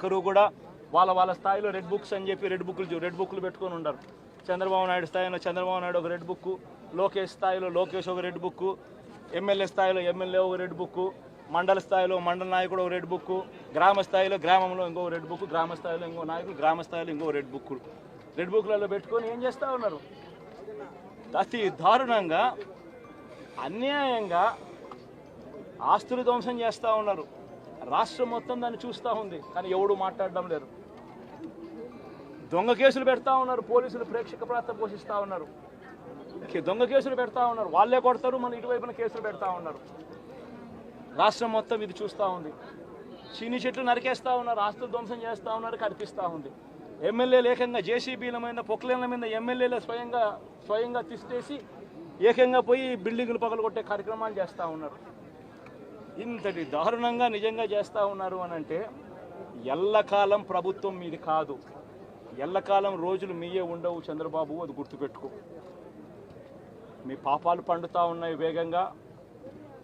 ఒక్కరు కూడా వాళ్ళ స్థాయిలో రెడ్ బుక్స్ అని చెప్పి రెడ్ బుక్లు పెట్టుకొని ఉండరు. చంద్రబాబు నాయుడు స్థాయిలో చంద్రబాబు నాయుడు ఒక రెడ్ బుక్, లోకేష్ స్థాయిలో లోకేష్ ఒక రెడ్ బుక్, ఎమ్మెల్యే స్థాయిలో ఎమ్మెల్యే ఒక రెడ్ బుక్, మండల స్థాయిలో మండల నాయకుడు ఒక రెడ్ బుక్, గ్రామ స్థాయిలో గ్రామంలో ఇంకో రెడ్ బుక్, గ్రామ స్థాయిలో ఇంకో నాయకుడు గ్రామ స్థాయిలో ఇంకో రెడ్ బుక్లలో పెట్టుకొని ఏం చేస్తూ ఉన్నారు? అతి దారుణంగా అన్యాయంగా ఆస్తులు ధ్వంసం చేస్తూ ఉన్నారు. రాష్ట్రం మొత్తం దాన్ని చూస్తూ ఉంది, కానీ ఎవడు మాట్లాడడం లేరు. దొంగ కేసులు పెడతా ఉన్నారు, పోలీసులు ప్రేక్షక పాత్ర పోషిస్తూ ఉన్నారు. దొంగ కేసులు పెడతా ఉన్నారు, వాళ్ళే కొడతారు, మన ఇటువైపున కేసులు పెడతా ఉన్నారు. రాష్ట్రం మొత్తం ఇది చూస్తూ ఉంది. చీని చెట్లు నరికేస్తూ ఉన్నారు, ఆస్తులు ధ్వంసం చేస్తూ ఉన్నారు, కనిపిస్తూ ఉంది. ఎమ్మెల్యేలు ఏకంగా జేసీబీల మీద పొక్లేన్ల మీద ఎమ్మెల్యేలు స్వయంగా తిష్టేసి ఏకంగా పోయి బిల్డింగులు పగలగొట్టే కార్యక్రమాలు చేస్తూ ఉన్నారు. ఇంతటి దారుణంగా నిజంగా చేస్తూ ఉన్నారు అని అంటే ఎల్లకాలం ప్రభుత్వం మీది కాదు, ఎల్లకాలం రోజులు మీయే ఉండవు చంద్రబాబు, అది గుర్తుపెట్టుకో. మీ పాపాలు పండుతూ ఉన్నాయి వేగంగా.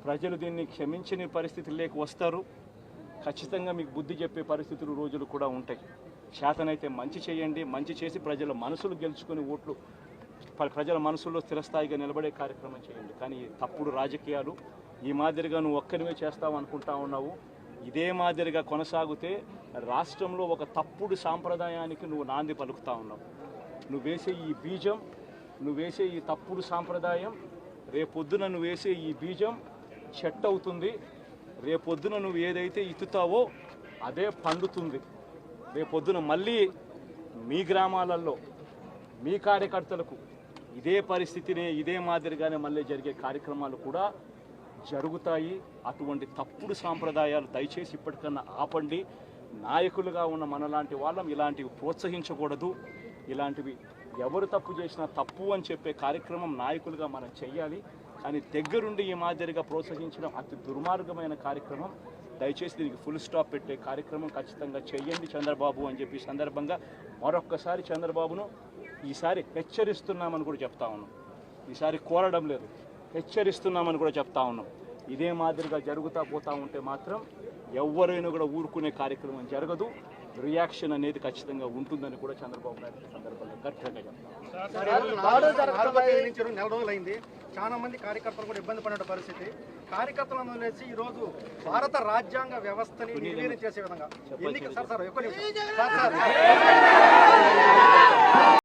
ప్రజలు దీన్ని క్షమించని పరిస్థితుల్లోకి వస్తారు. ఖచ్చితంగా మీకు బుద్ధి చెప్పే పరిస్థితులు రోజులు కూడా ఉంటాయి. చేతనైతే మంచి చేయండి, మంచి చేసి ప్రజల మనసులు గెలుచుకుని ఓట్లు ప్రజల మనసుల్లో స్థిరస్థాయిగా నిలబడే కార్యక్రమం చేయండి. కానీ తప్పుడు రాజకీయాలు ఈ మాదిరిగా నువ్వు ఒక్కరివే చేస్తావు అనుకుంటా ఉన్నావు. ఇదే మాదిరిగా కొనసాగితే రాష్ట్రంలో ఒక తప్పుడు సాంప్రదాయానికి నువ్వు నాంది పలుకుతా ఉన్నావు. నువ్వు వేసే ఈ బీజం, నువ్వు వేసే ఈ తప్పుడు సాంప్రదాయం, రేపొద్దున నువ్వు వేసే ఈ బీజం చెట్టు అవుతుంది. రేపొద్దున నువ్వు ఏదైతే ఇత్తుతావో అదే పండుతుంది. రేపొద్దున మళ్ళీ మీ గ్రామాలలో మీ కార్యకర్తలకు ఇదే పరిస్థితినే ఇదే మాదిరిగానే మళ్ళీ జరిగే కార్యక్రమాలు కూడా జరుగుతాయి. అటువంటి తప్పుడు సాంప్రదాయాలు దయచేసి ఇప్పటికన్నా ఆపండి. నాయకులుగా ఉన్న మనలాంటి వాళ్ళం ఇలాంటివి ప్రోత్సహించకూడదు. ఇలాంటివి ఎవరు తప్పు చేసినా తప్పు అని చెప్పే కార్యక్రమం నాయకులుగా మనం చెయ్యాలి. కానీ దగ్గరుండి ఈ మాదిరిగా ప్రోత్సహించడం అతి దుర్మార్గమైన కార్యక్రమం. దయచేసి దీనికి ఫుల్ స్టాప్ పెట్టే కార్యక్రమం ఖచ్చితంగా చెయ్యండి చంద్రబాబు అని చెప్పి సందర్భంగా మరొక్కసారి చంద్రబాబును ఈసారి హెచ్చరిస్తున్నామని కూడా చెప్తా ఉన్నాం. ఈసారి కోరడం లేదు, హెచ్చరిస్తున్నామని కూడా చెప్తా ఉన్నాం. ఇదే మాదిరిగా జరుగుతూ పోతూ ఉంటే మాత్రం ఎవరైనా కూడా ఊరుకునే కార్యక్రమం జరగదు. రియాక్షన్ అనేది ఖచ్చితంగా ఉంటుందని కూడా చంద్రబాబు నాయుడు సందర్భంగా గట్టిగా చెప్తారు. నెల రోజులైంది, చాలా మంది కార్యకర్తలు కూడా ఇబ్బంది పడిన పరిస్థితి. కార్యకర్తలను వదిలేసి ఈ రోజు భారత రాజ్యాంగ వ్యవస్థని నిర్వీర్యం చేసే విధంగా ఎన్నికలు